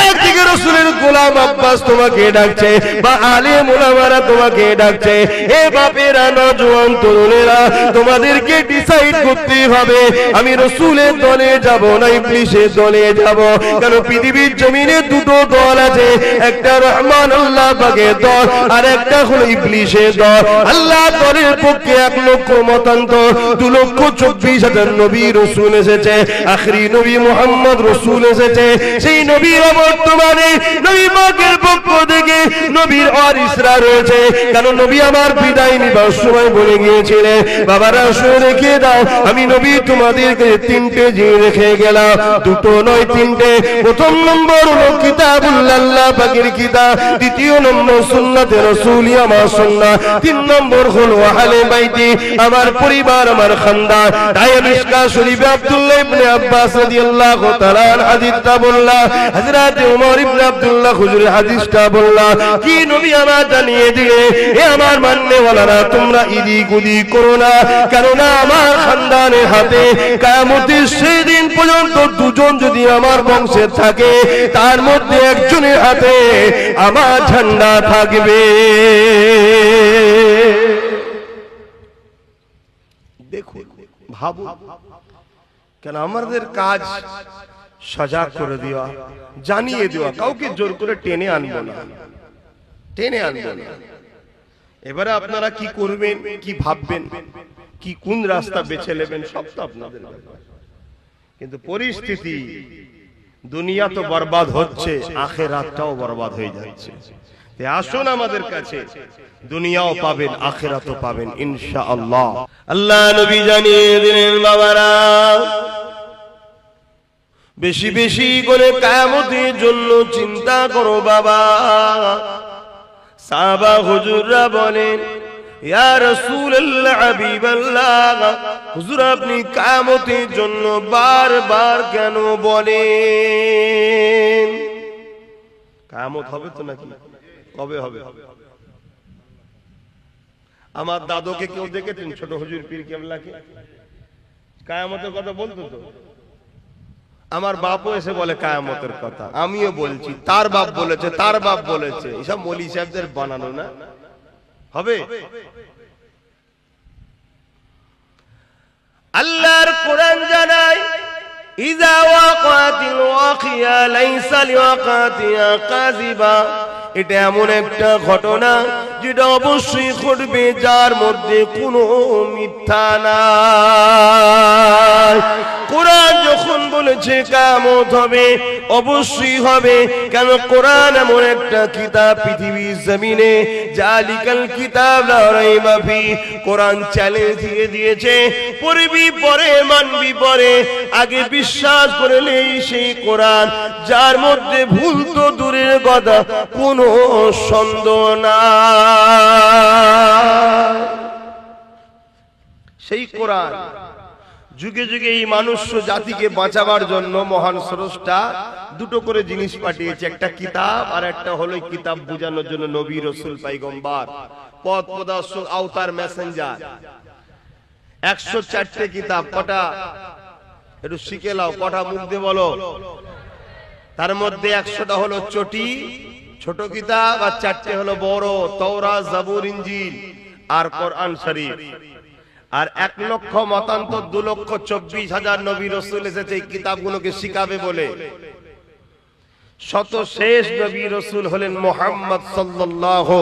একদিকে রাসূলের গোলাম আব্বাস তোমাকে ডাকছে, বা আলেম ওলামারা তোমাকে ডাকছে। এ বাপেরা, নওজোয়ান তরুণেরা, তোমাদেরকে ডিসাইড করতে হবে, আমি রাসূলের দলে যাব না ইবলিসের দলে যাব। কারণ পৃথিবীর জমিনে দুটো দল আছে, একটা রহমান আল্লাহ পাকের দল, আর একটা হলো ইবলিসের দল। আল্লাহ দলের পক্ষে 1 লক্ষ মতান্তর, 2,24,000 নবী রাসূল এসেছে, আখরি নবী মুহাম্মদ রাসূল এসেছে। সেই নবীর বর্তমানে নবী পাকের পক্ষ থেকে নবীর ওয়ারিসরা রয়েছে। কারণ নবী আমার বিদায় নিবার সময় বলে গিয়েছিলেন, বাবারা শুনে রেখে দাও, আমি নবী তোমাদেরকে 3টে জিনিস রেখে গেলাম, 2টো নয় 3টে। প্রথম নম্বর হলো কিতাবুল্লাহ, আল্লাহ পাকের কিতাব। দ্বিতীয় নম্বর সুন্নাতে রাসূলি, আমার সুন্নাত। 3 নম্বর হলো আহলে বাইতি, আমার পরিবার, আমার খানদান। তাই মিশকাত শরীফে আব্দুল্লাহ ইবনে আব্বাস রাদিয়াল্লাহু তাআলা হাদিসটা বললা, হযরত ওমর ইবনে আব্দুল্লাহ হুজুরের হাদিসটা বললা, কি নবী আমার জানিয়ে দিলে, এ আমার মাননেওয়ালারা, তোমরা ইদিক উদিক করো না, কেননা আমার খানদানের হাতে কিয়ামতের সেই দিন পর্যন্ত 2 জন যদি আমার বংশের থাকে, তার মধ্যে একজনের হাতে আমার ঝান্ডা থাকবে। দেখুন, ভাবুন, কেন আমাদের কাজ সজাগ করে দেওয়া, জানিয়ে দেওয়া, কাউকে জোর করে টেনে আনবো না, টেনে আনবো না। এবারে আপনারা কি করবেন, কি ভাববেন, কি কোন রাস্তা বেছে নেবেন, সব তো আপনাদের ব্যাপার। কিন্তু পরিস্থিতি, দুনিয়া তো বরবাদ হচ্ছে, আখিরাতটাও বরবাদ হয়ে যাচ্ছে। আসুন আমাদের কাছে, দুনিয়াও পাবেন আখিরাতও পাবেন ইনশাআল্লাহ। আল্লাহ নবী জানিয়ে দিলেন বাবারা, বেশি বেশি করে কিয়ামতের জন্য চিন্তা করো বাবা। সাহাবা হুজুররা বলেন, ইয়া রাসূলুল্লাহ হাবিবাল্লাহ, হুজুর আপনি কিয়ামতের জন্য বারবার কেন বলেন? কিয়ামত হবে তো নাকি? কবে হবে? আমার দাদুকে কেউ দেখেছেন ছোট হুজুর পীর কেবলাকে কিয়ামতের কথা বলতো তো? আমার বাপও এসে বলে কিয়ামতের কথা, আমিও বলছি, তার বাপ বলেছে, তার বাপ বলেছে, এসব মৌলী সাহেবদের বানানো না? হবে? আল্লাহর কোরআন জানায়, ইযা ওয়াকাতিল ওয়াকিয়া লাইসা লিওয়াকাতিহা কাযিবা। এটা এমন একটা ঘটনা যেটা অবশ্যই ঘটবে, যার মধ্যে কোনো মিথ্যা নাই। কোরআন যখন বলেছে কিয়ামত হবে, অবশ্যই হবে। কেন? কোরআন এমন একটা কিতাব পৃথিবীর জমিনে, জালিকাল কিতাব লা রাইবা ফি। কোরআন চ্যালেঞ্জ দিয়ে দিয়েছে, পড়বি পরে, মানবি পরে, আগে বিশ্বাস করলেই সেই কোরআন, যার মধ্যে ভুল তো দূরের কথা, কোনো সন্দেহ নাই। সেই কোরআন যুগে যুগে এই মানুষ জাতিকে বাঁচাবার জন্য মহান স্রষ্টা দুটো করে জিনিস পাঠিয়েছে, একটা কিতাব আর একটা হলো কিতাব বোঝানোর জন্য নবী রাসূল পয়গম্বর পথ প্রদর্শক আওতার মেসেঞ্জার। 104টে কিতাব। কটা? একটু শিখে নাও, কটা মুখ দিয়ে বলো। তার মধ্যে 100টা হলো চটি ছোট কিতাব, আর 4টে হলো বড়, তাওরাত, জাবুর, ইনজিল আর কোরআন শরীফ। আর 1,00,000 মতান্তর 2,24,000 নবী রাসূল এসেছে এই কিতাবগুলোকে শিখাবে বলে। শত শেষ নবী রাসূল হলেন মুহাম্মদ সাল্লাল্লাহু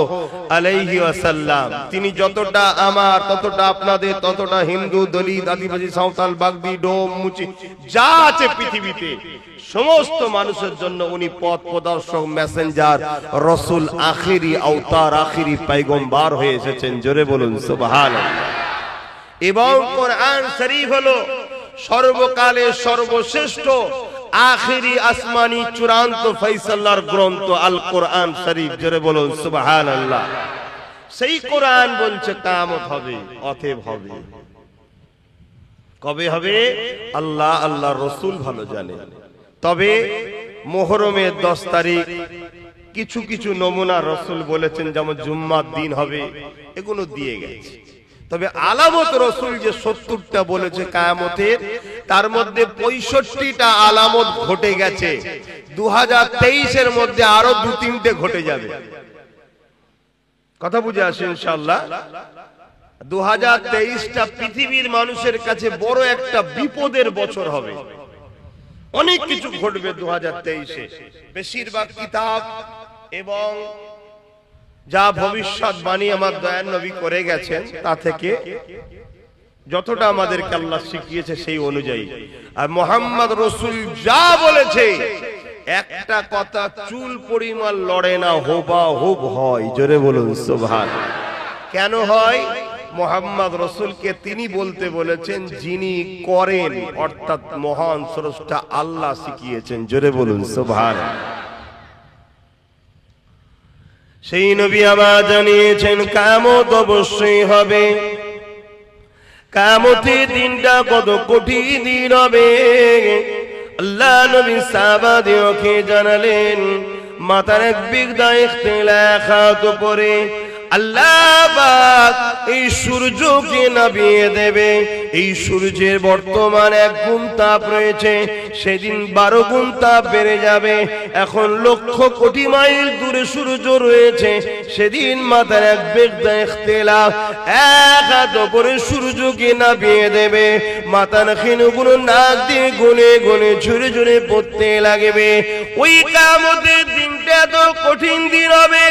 আলাইহি ওয়াসাল্লাম। তিনি যতটা আমার, ততটা আপনাদের, ততটা হিন্দু, দলিত, আদিবাসী, সাঁওতাল, বাগদি, ডোম, মুচি যা আছে পৃথিবীতে সমস্ত মানুষের জন্য উনি পথ প্রদর্শক, মেসেঞ্জার, রাসূল, আখিরি আওতার, আখিরি পয়গম্বর হয়ে এসেছেন। জোরে বলুন সুবহানাল্লাহ। এবং কোরআন শরীফ হলো সর্বকালের সর্বশ্রেষ্ঠ আখিরি আসমানি চূড়ান্ত ফয়সালার গ্রন্থ আল কোরআন শরীফ। জোরে বলুন সুবহানাল্লাহ। সেই কোরআন বলছে কিয়ামত হবে, অতএব হবে। কবে হবে? আল্লাহ আল্লাহর রাসূল ভালো জানে। তবে মুহররমের 10 তারিখ কিছু কিছু নমুনা রাসূল বলেছেন, যেমন জুম্মার দিন হবে, এগুলো দিয়ে গেছে। তবে আলামত রাসূল যে 70টা বলেছে কিয়ামতের, তার মধ্যে 65টা আলামত ঘটে গেছে। 2023 এর মধ্যে আরো 2-3টে ঘটে যাবে। কথা বুঝে আসে ইনশাআল্লাহ। 2023টা পৃথিবীর মানুষের কাছে বড় একটা বিপদের বছর হবে। অনেক কিছু ঘটবে 2023-এ। বেশিরভাগ কিতাব এবং যা ভবিষ্যৎবাণী আমার দয়ার নবী করে গেছেন, তা থেকে যতটা আমাদেরকে আল্লাহ শিখিয়েছে সেই অনুযায়ী। আর মুহাম্মদ রাসূল যা বলেছে, একটা কথা চুল পরিমাণ লড়ে না, হুবহুব হয়। জোরে বলুন সুবহানাল্লাহ। কেন হয়? মুহাম্মদ রাসূলকে তিনি বলতে বলেছেন যিনি করেন, অর্থাৎ মহান স্রষ্টা আল্লাহ শিখিয়েছেন। জোরে বলুন সুবহানাল্লাহ। সেই নবী আবার জানিয়েছেন কিয়ামত অবশ্যই হবে। কিয়ামতের দিনটা কত কঠিন দিন হবে। আল্লাহ নবী সাহাবাদেরকে জানালেন, মাথার এক বিগদা ইখতিলাফাত পরে আল্লাহ পাক এই সূর্যকে নামিয়ে দেবে। এই সূর্যের বর্তমান 1 গুণ তাপ রয়েছে, সেদিন 12 গুণ তাপ বেড়ে যাবে। এখন লক্ষ কোটি মাইল দূরে সূর্য রয়েছে, সেদিন মাথার এক বিগদা ইখতিলাফ, এক হাত করে সূর্যকে নামিয়ে দেবে। মাথার খিনগুলো নাক দিয়ে গুনে গুনে ঝরে ঝরে পড়তে লাগবে। ওই কিয়ামতের দিনটা তো কঠিন দিন হবে।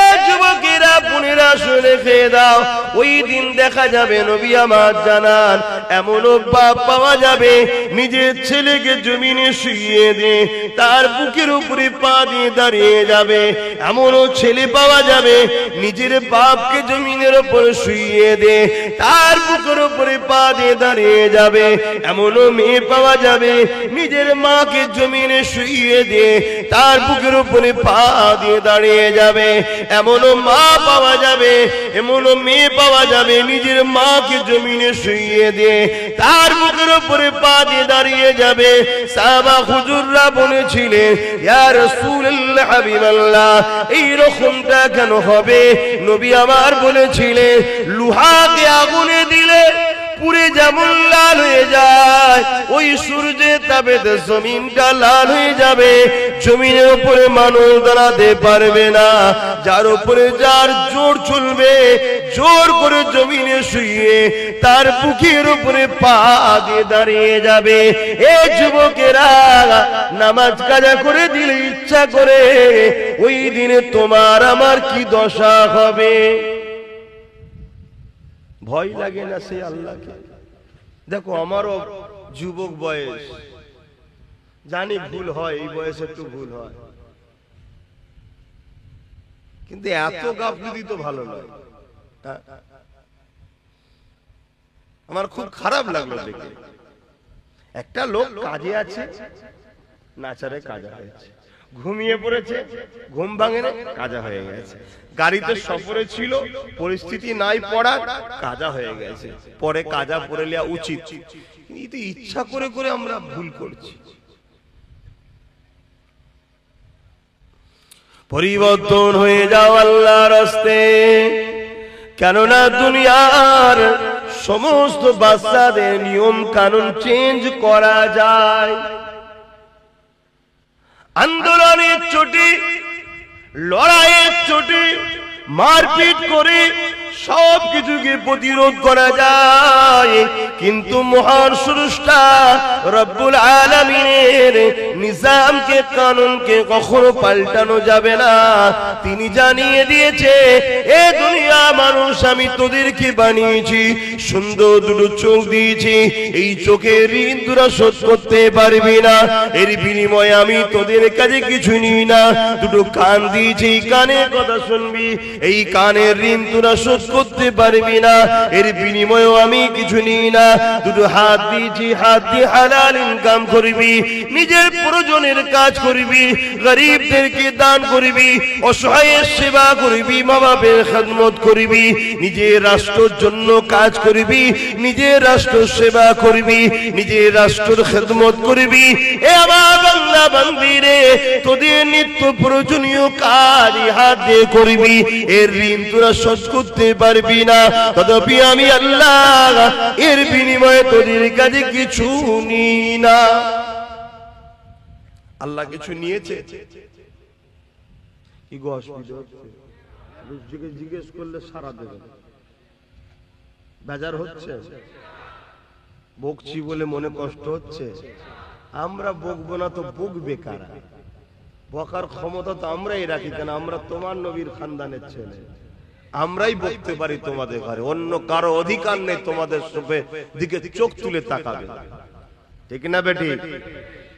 এ যুবকেরা বোনেরা শুনে খেয়ে দাও, ওই দিন দেখা যাবে নবী আমার জানান এমনও বাপ পাওয়া যাবে নিজের ছেলেকে জমিনে শুইয়ে দিয়ে তার বুকের উপরে পা দিয়ে দাঁড়িয়ে যাবে। এমনও ছেলে পাওয়া যাবে নিজের বাপকে জমিনের উপরে শুইয়ে দিয়ে তার বুকের উপরে পা দিয়ে দাঁড়িয়ে যাবে। এমনও মেয়ে পাওয়া যাবে নিজের মাকে জমিনে শুইয়ে দিয়ে তার বুকের উপরে পা দিয়ে দাঁড়িয়ে যাবে। এমনও মা পাওয়া যাবে, এমনও মেয়ে পাওয়া যাবে নিজের মাকে জমিনে শুইয়ে দিয়ে তার বুকের উপরে পা দিয়ে দাঁড়িয়ে যাবে। সাহাবা হুজুররা বলেছিলেন ইয়া রাসূলুল্লাহ হাবিবাল্লাহ এই রকমটা কেন হবে? নবী আমার বলেছিলেন লোহাকে আগুনে দিলে পুরে যেমন লাল হয়ে যায়, ওই সূর্যের তাপে জমিনটা লাল হয়ে যাবে। জমিনের উপরে মানুষ দাঁড়াতে পারবে না, যার উপরে যার জোর চলবে জোর করে জমিনে শুয়ে তার বুকের উপরে পা দিয়ে দাঁড়িয়ে যাবে। এ যুবকেরা নামাজ কাজা করে দিলে ইচ্ছা করে ওই দিনে তোমার আমার কি দশা হবে? ভয় লাগে না সে আল্লাহকে? দেখো আমারও যুবক বয়স, জানি ভুল হয়, এই বয়সে একটু ভুল হয়, কিন্তু এত গাফিলতি তো ভালো নয়। আমার খুব খারাপ লাগলো দেখে। একটা লোক কাজে আছে, নাচারে কাজা হয়েছে, ঘুমিয়ে পড়েছে, ঘুম ভাঙে না, কাজা হয়ে গেছে। গাড়িতে সফরে ছিল, পরিস্থিতি নাই পড়ার, কাজা হয়ে গেছে। পরে কাজা পড়ে নেওয়া উচিত, কিন্তু ইচ্ছা করে করে আমরা ভুল করছি। পরিবর্তন হয়ে যাও আল্লাহর রাস্তে, কেননা দুনিয়ার সমস্ত বাচ্চাদের নিয়ম কানুন চেঞ্জ করা যায়। আন্দোলনের চোটে, লড়াইয়ের চোটে, মারপিট করে সব কিছুকে প্রতিরোধ করা যায়, কিন্তু মহান স্রষ্টা রব্বুল আলামিনের নিজামকে, কানুনকে কখনো পাল্টানো যাবে না। তিনি জানিয়ে দিয়েছে এ দুনিয়া মানুষ আমি তোদেরকে বানিয়েছি, সুন্দর দুটো চোখ দিয়েছি, এই চোখের ঋণ তোরা শোধ করতে পারবি না, এর বিনিময়ে আমি তোদের কাছে কিছু নিই না। দুটো কান দিয়েছি, কানের কথা শুনবি, এই কানের ঋণ তোরা শোধ করতে পারবি না, এর বিনিময়ে আমি কিছু নিই না। দুটো হাত দিয়েছি, হাত দিয়ে হালাল ইনকাম করবি, নিজের প্রয়োজনের কাজ করবি, গরিবদেরকে দান করবি, অসহায়ের সেবা করবি, মা বাবার খেদমত করবি, নিজের রাষ্ট্রের জন্য কাজ করবি, নিজের রাষ্ট্র সেবা করবি, নিজের রাষ্ট্রের খেদমত করবি। এ আমার বান্দা বান্দিরে, তোদের নিত্য প্রয়োজনীয় কাজ হাত দিয়ে করবি, এর ঋণ তোরা শোধ করতে পারবি না, তথাপি আমি আল্লাহ এর বিনিময়ে তোদের কাছে কিছু নিই না। আল্লাহ কিছু নিয়েছে কি গো? অসুবিধা হচ্ছে? জিজ্ঞেস করলে সারা দেবে, বেজার হচ্ছে, বকছি বলে মনে কষ্ট হচ্ছে। আমরা বকবো না তো বকবে কারা? বকার ক্ষমতা তো আমরাই রাখি, কেন আমরা তোমার নবীর খানদানের ছেলে, আমরাই বকতে পারি তোমাদের ঘরে, অন্য কারো অধিকার নেই তোমাদের দিকে চোখ তুলে তাকাবে, ঠিক না বেটি?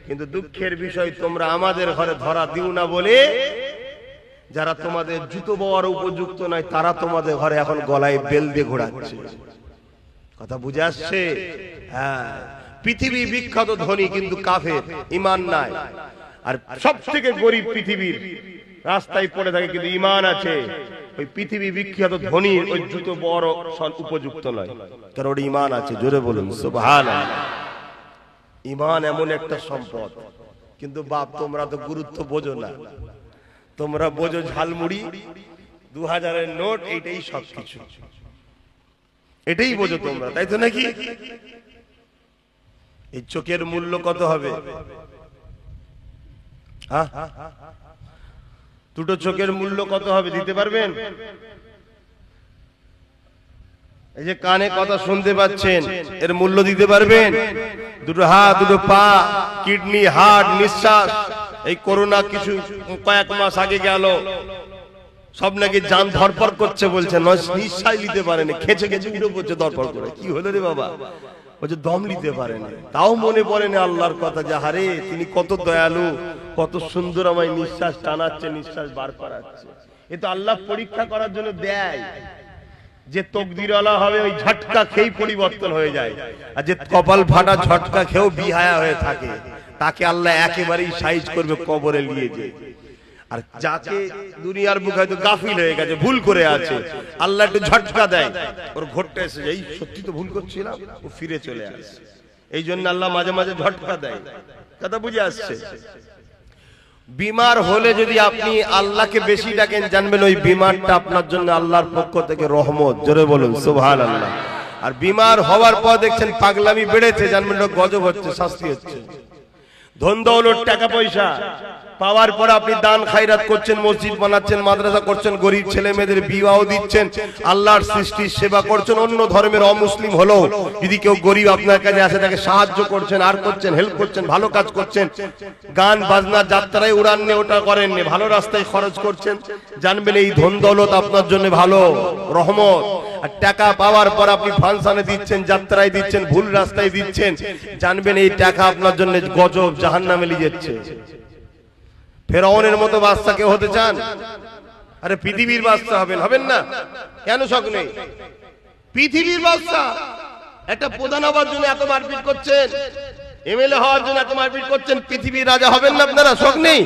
কিন্তু দুঃখের বিষয় তোমরা আমাদের ঘরে ধরা দিও না বলে যারা তোমাদের জুতো বওয়ার উপযুক্ত নয় তারা তোমাদের ঘরে এখন গলায় বেল দিয়ে ঘোরাচ্ছে। কথা বুঝে আসছে? হ্যাঁ, পৃথিবী বিখ্যাত ধনী কিন্তু কাফের, ঈমান নাই। আর সব থেকে গরিব পৃথিবীর রাস্তায় পড়ে থাকে কিন্তু ঈমান আছে। ওই পৃথিবী বিখ্যাত ধনী ওই জুতো বড় উপযুক্ত নয়, কারণ ওর ঈমান আছে। জোরে বলুন সুবহানাল্লাহ। ঈমান এমন একটা সম্পদ, কিন্তু বাপ তোমরা তো গুরুত্ব বোঝো না। তোমরা বোঝো ঝালমুড়ি, 2000-এর নোট, এইটাই সবকিছু, এটাই বোঝো তোমরা, তাই তো নাকি? এই চোখের মূল্য কত হবে? হ্যাঁ, দুটো চোখের মূল্য কত হবে দিতে পারবেন? এই যে কানে কথা শুনতে পাচ্ছেন, এর মূল্য দিতে পারবেন? দুটো হাত, দুটো পা, কিডনি, হার্ট, নিঃশ্বাস, এই করোনা কিছু কয়েক মাস আগে গেল, সব নাকি জান ধরপড় করছে, বলছে নিঃশ্বাস নিতে পারেনি, খেচে খেচে উঠে পড়ছে ধরপড় করে। কি হলো রে বাবা? বলছে দম নিতে পারেনি। তাও মনে পড়েনি আল্লাহর কথা যে হারে তিনি কত দয়ালু, কত সুন্দর আমায় নিঃশ্বাস টানাচ্ছে, নিঃশ্বাস বার করাচ্ছে। এ তো আল্লাহ পরীক্ষা করার জন্য দেয়। যে তকদিরওয়ালা হবে ওই ঝটকা খেয়ে পরিবর্তন হয়ে যায়, আর যে কপাল ফাটা ঝটকা খেয়েও বিহায়া হয়ে থাকে তাকে আল্লাহ একেবারেই সাইজ করবে কবরে নিয়ে যায়। আর যাকে দুনিয়ার বুকে হয়তো গাফিল হয়ে গেছে, ভুল করে আছে, আল্লাহ একটু ঝটকা দেয়, ওর ঘটটা এসে যায়, সত্যি তো ভুল করছিলাম, ও ফিরে চলে আসে। এই জন্য আল্লাহ মাঝে মাঝে ঝটকা দেয়। কথা বুঝে আসছে? বিমার হলে যদি আপনি আল্লাহকে বেশি ডাকেন, জানবেন ওই বিমারটা আপনার জন্য আল্লাহর পক্ষ থেকে রহমত। জোরে বলুন সুবহানাল্লাহ। আর বিমার হওয়ার পর দেখছেন পাগলামি বেড়েছে, জানবেন গজব হচ্ছে, শাস্তি হচ্ছে। ধন দৌলত টাকা পয়সা পাওয়ার পর আপনি দান খায়রাত করছেন, মসজিদ বানাচ্ছেন, মাদ্রাসা করছেন, গরিব ছেলে মেয়েদের বিবাহ দিচ্ছেন, আল্লাহর সৃষ্টির সেবা করছেন। অন্য ধর্মের অমুসলিম হলো যদি কেউ গরিব আপনার কাছে আসে তাকে সাহায্য করছেন, আর করছেন, হেল্প করছেন, ভালো কাজ করছেন। গান বাজনা যাত্রায় উড়ান নে ওটা করেন নে, ভালো রাস্তায় খরচ করছেন, জানবেন এই ধন দৌলত আপনার জন্য ভালো রহমত। আর টাকা পাওয়ার পর আপনি ফাংশনে দিচ্ছেন, যাত্রায় দিচ্ছেন, ভুল রাস্তায় দিচ্ছেন, জানবেন এই টাকা আপনার জন্য গজব, জাহান্নামে নিয়ে যাচ্ছে। ফেরাউনের মতো বাদশা কেউ হতে চান? আরে পৃথিবীর বাদশা হবেন না? কেন শখ নেই? পৃথিবীর বাদশা। একটা প্রধান হওয়ার জন্য এত মারপিট করছেন, এমএলএ হওয়ার জন্য এত মারপিট করছেন, পৃথিবীর রাজা হবেন না আপনারা? শখ নেই?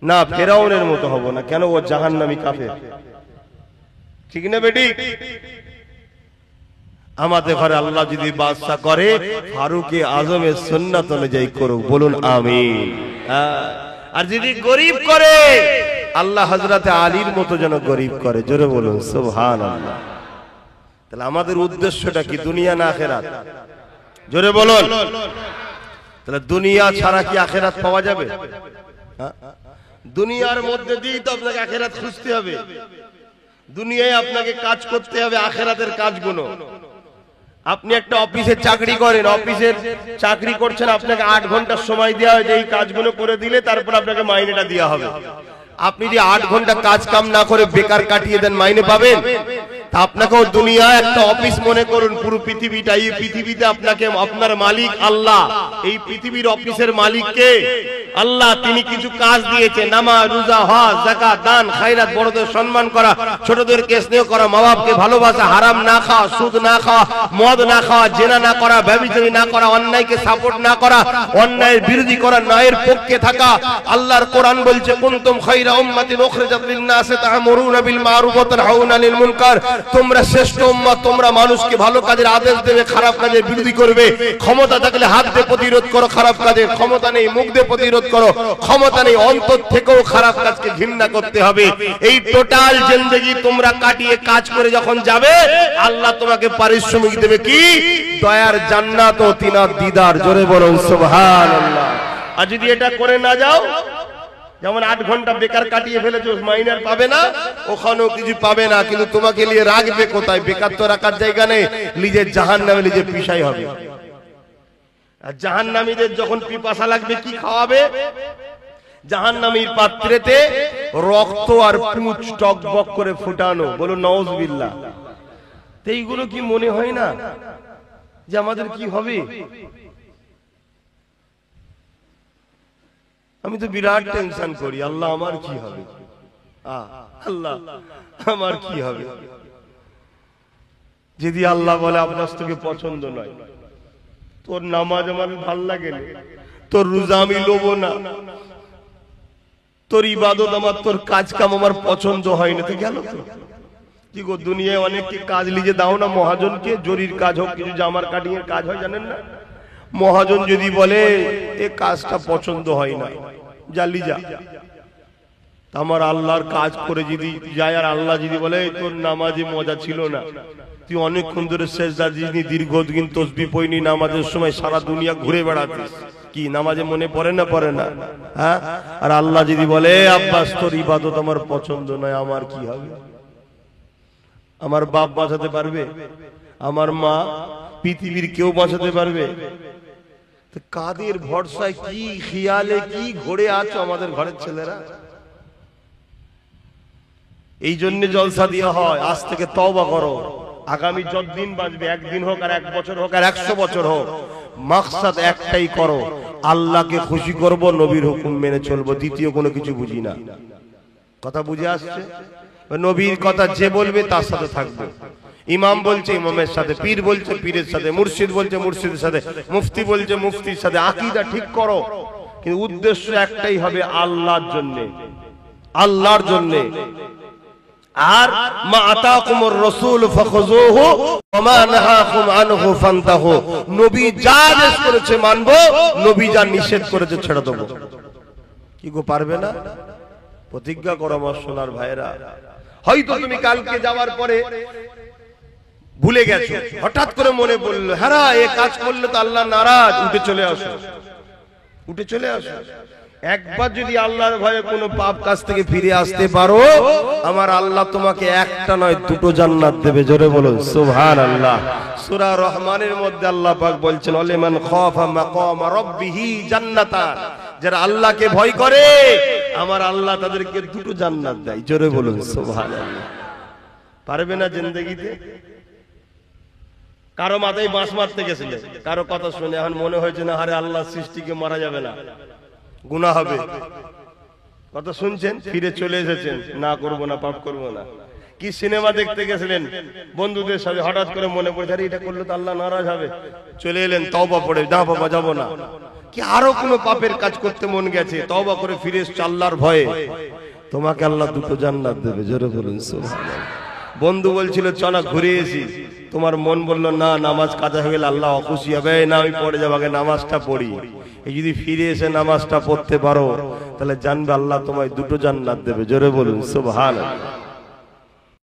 না, ফেরাউনের মতো হব না। কেন? ও জাহান্নামী কাফের। ঠিক না বেটি? আমাদের ঘরে আল্লাহ যদি বাদশা করে, ফারুকে আজমের সুন্নাত অনুযায়ী করুক। বলুন আমিন। আর যদি গরিব করে, আল্লাহ হযরতে আলীর মতো যেন গরিব করে। জোরে বলুন সুবহানাল্লাহ। তাহলে আমাদের উদ্দেশ্যটা কি? দুনিয়া না আখিরাত? জোরে বলুন। তাহলে দুনিয়া ছাড়া কি আখিরাত পাওয়া যাবে? দুনিয়ার মধ্যে দিয়েই তো আপনাকে আখিরাত খুঁজতে হবে। দুনিয়ায় আপনাকে কাজ করতে হবে আখিরাতের কাজগুলো। আপনি একটা অফিসে চাকরি করেন, অফিসের চাকরি করছেন, আপনাকে 8 ঘন্টা সময় দেওয়া হয় যে এই কাজগুলো করে দিলে তারপর আপনাকে মাইনেটা দেওয়া হবে। আপনি যে 8 ঘন্টা কাজ কাম না করে বেকার কাটিয়ে দেন, মাইনে পাবেন? তা আপনাকেও দুনিয়া একটা অফিস মনে করুন। পুরো পৃথিবীটা, এই পৃথিবীতে আপনাকে আপনার মালিক আল্লাহ। এই পৃথিবীর অফিসের মালিক কে? আল্লাহ। তিনি কিছু কাজ দিয়েছে, নামাজ, রোজা, হজ, যাকাত, দান খায়রাত, বড়দের সম্মান করা, ছোটদেরকে স্নেহ করা, মা বাপকে ভালোবাসা, হারাম না খাওয়া, সুদ না খাওয়া, মদ না খাওয়া, জেনা না করা, ব্যভিচারী না করা, অন্যায়কে সাপোর্ট না করা, অন্যায়ের বিরোধী করা, ন্যায়ের পক্ষে থাকা। আল্লাহর কোরআন বলছে কুনতুম খায়রা উম্মাতিন উখরিজাত লিন-নাসি তা'মুরুনা বিল মা'রুফ ওয়া তানহাউনা আনিল মুনকার। তোমরা শ্রেষ্ঠ উম্মত, তোমরা মানুষকে ভালো কাজের আদেশ দেবে, খারাপ কাজের বিরোধী করবে। ক্ষমতা থাকলে হাত দিয়ে প্রতিরোধ করো খারাপ কাজের, ক্ষমতা নেই মুখ দিয়ে প্রতিরোধ করো, ক্ষমতা নেই অন্তর থেকেও খারাপ কাজকে ঘৃণা করতে হবে। এই টোটাল জিন্দেগি তোমরা কাটিয়ে কাজ করে যখন যাবে, আল্লাহ তোমাকে পারিশ্রমিক দেবে কি? দয়ার জান্নাত ও তিনার দিদার। জোরে বলুন সুবহানাল্লাহ। আর যদি এটা করে না যাও, যেমন 8 ঘন্টা বেকার কাটিয়ে ফেলেছো, মাইনার পাবে না, ওখানেও কিছু পাবে না, কিন্তু তোমাকে নিয়ে রাখবে কোথায়? বেকার তো রাখার জায়গা নেই, নিজের জাহান্নামে নিজে পিছাই হবে। আর জাহান্নামীদের যখন পিপাসা লাগবে কি খাওয়াবে? জাহান্নামীর পাত্রেতে রক্ত আর পুঁজ টকবক করে ফুটানো। বলুন নাউজুবিল্লাহ। এইগুলো কি মনে হয় না যে আমাদের কি হবে? আমি তো বিরাট টেনশন করি, আল্লাহ আমার কি হবে, আল্লাহ আমার কি হবে। যদি আল্লাহ বলে আপনার তোকে পছন্দ নয়, তোর নামাজ আমার ভাল লাগে না, তোর রোজা আমি লোব না, তোর ইবাদত আমার, তোর কাজ কাম আমার পছন্দ হয় না, তো গেল তো কি গো। দুনিয়ায় অনেককে কাজ লিজে দাও না মহাজনকে, জরির কাজ হোক, কিছু জামার কাটিং এর কাজ হয়, জানেন না? মহাজন যদি বলে এ কাজটা পছন্দ হয় না, জালি যা, আমার আল্লাহর কাজ করে যদি যায়, আর আল্লাহ যদি বলে তোর নামাজে মজা ছিল না, তুই অনেকক্ষণ ধরে সেজদা দিসনি, দীর্ঘদিন তাসবিহ পড়নি, নামাজের সময় সারা দুনিয়া ঘুরে বেড়াতিস, কি নামাজে মনে পড়ে না? পড়ে না? হ্যাঁ। আর আল্লাহ যদি বলে আব্বাস তোর ইবাদত আমার পছন্দ নয়, আমার কি হবে? আমার বাপ বাঁচাতে পারবে? আমার মা, পৃথিবীর কেউ বাঁচাতে পারবে? কাদের ভরসায়, কি খেয়ালে, কি ঘোরে আছো আমাদের ঘরের ছেলেরা? এই জন্য জলসা দিয়ে হয়। আজ থেকে তওবা করো, আগামী যতদিন বাঁচবে, একদিন হোক আর 1 বছর হোক আর 100 বছর হোক, মাকসাদ একটাই করো, আল্লাহকে খুশি করব, নবীর হুকুম মেনে চলবো, দ্বিতীয় কোনো কিছু বুঝি না। কথা বুঝে আসছে? নবীর কথা যে বলবে তার সাথে থাকবে। ইমাম বলছে ইমামের সাথে, পীর বলছে পীরের সাথে, মুর্শিদ বলছে মুর্শিদের সাথে, মুফতি বলছে মুফতির সাথে। আকীদা ঠিক করো, কিন্তু উদ্দেশ্য একটাই হবে আল্লাহর জন্য, আল্লাহর জন্য। আর মা আতাকুমুর রাসূল ফাখুযুহু ওয়া মা নাহাকুম আনহু ফান্তাহু। নবী যা আদেশ করেছে মানবো, নবী যা নিষেধ করেছে ছেড়ে দেব। কি গো পারবে না? প্রতিজ্ঞা করো আমার সোনার ভাইরা। হয়তো তুমি কালকে যাওয়ার পরে ভুলে গেছো, হঠাৎ করে মনে পড়লো, হ্যাঁ এই কাজ করলে তো আল্লাহ নারাজ, উঠে চলে আসো, উঠে চলে আসো। একবার যদি আল্লাহর ভয়ে কোনো পাপ কাজ থেকে ফিরে আসতে পারো, আমার আল্লাহ তোমাকে একটা নয় 2টো জান্নাত দেবে। জোরে বলুন সুবহানাল্লাহ। সূরা রহমানের মধ্যে আল্লাহ পাক বলছেন, ওয়ালিমান খাফা মাকাম রাব্বিহি জান্নাতান। যারা আল্লাহকে ভয় করে আমার আল্লাহ তাদেরকে 2টো জান্নাত দেয়। জোরে বলুন সুবহানাল্লাহ। পারবে না জিন্দেগিতে? কারো মাথায় বাঁশ মারতে গেছিলে, কারো কথা শুনে এখন মনে হয়েছে না আরে আল্লাহ সৃষ্টিকে মারা যাবে না, গুনাহ হবে। কথা শুনছেন, ফিরে চলে এসেছেন, না করব না, পাপ করব না। কি সিনেমা দেখতে গেছিলেন বন্ধুদের সাথে, হঠাৎ করে মনে পড়ে আরে এটা করলে তো আল্লাহ নারাজ হবে, চলে এলেন, তওবা পড়ে, না বাবা যাবো না। কি আরো কোনো পাপের কাজ করতে মন গেছে, তওবা করে ফিরে এসেছ আল্লাহর ভয়ে, তোমাকে আল্লাহ 2টো জান্নাত দেবে। জোরে বলুন সুবহানাল্লাহ। বন্ধু বলছিল চলা ঘুরে এসি, তোমার মন বলল না নামাজ কাজা হয়ে গেলে আল্লাহ অখুশি হবে, না আমি পড়ে যাবো, আগে নামাজটা পড়ি। এই যদি ফিরে এসে নামাজটা পড়তে পারো, তাহলে জানবে আল্লাহ তোমায় 2টো জান্নাত দেবে। জোরে বলুন সুবহানাল্লাহ।